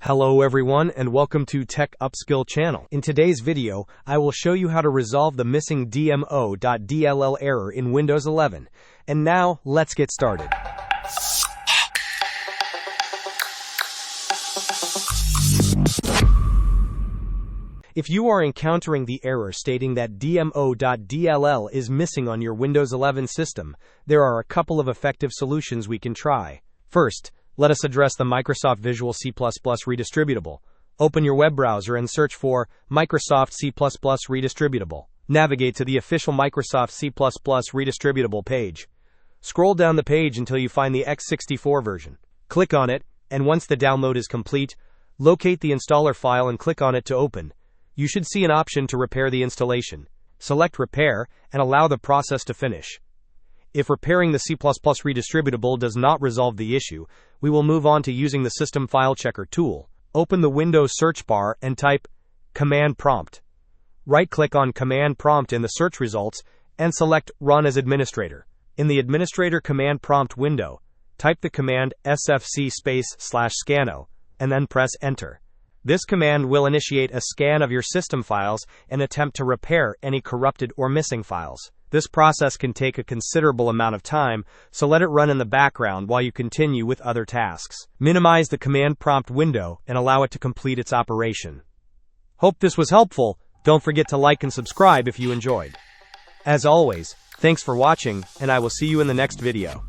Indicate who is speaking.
Speaker 1: Hello everyone and welcome to Tech Upskill channel. In today's video, I will show you how to resolve the missing DMO.dll error in Windows 11. And now, let's get started. If you are encountering the error stating that DMO.dll is missing on your Windows 11 system, there are a couple of effective solutions we can try. First, let us address the Microsoft Visual C++ Redistributable. Open your web browser and search for Microsoft C++ Redistributable. Navigate to the official Microsoft C++ Redistributable page. Scroll down the page until you find the x64 version. Click on it, and once the download is complete, locate the installer file and click on it to open. You should see an option to repair the installation. Select Repair and allow the process to finish. If repairing the C++ Redistributable does not resolve the issue, we will move on to using the System File Checker tool. Open the Windows search bar and type Command Prompt. Right-click on Command Prompt in the search results and select Run as Administrator. In the Administrator Command Prompt window, type the command sfc/scannow and then press Enter. This command will initiate a scan of your system files and attempt to repair any corrupted or missing files. This process can take a considerable amount of time, so let it run in the background while you continue with other tasks. Minimize the command prompt window and allow it to complete its operation. Hope this was helpful. Don't forget to like and subscribe if you enjoyed. As always, thanks for watching, and I will see you in the next video.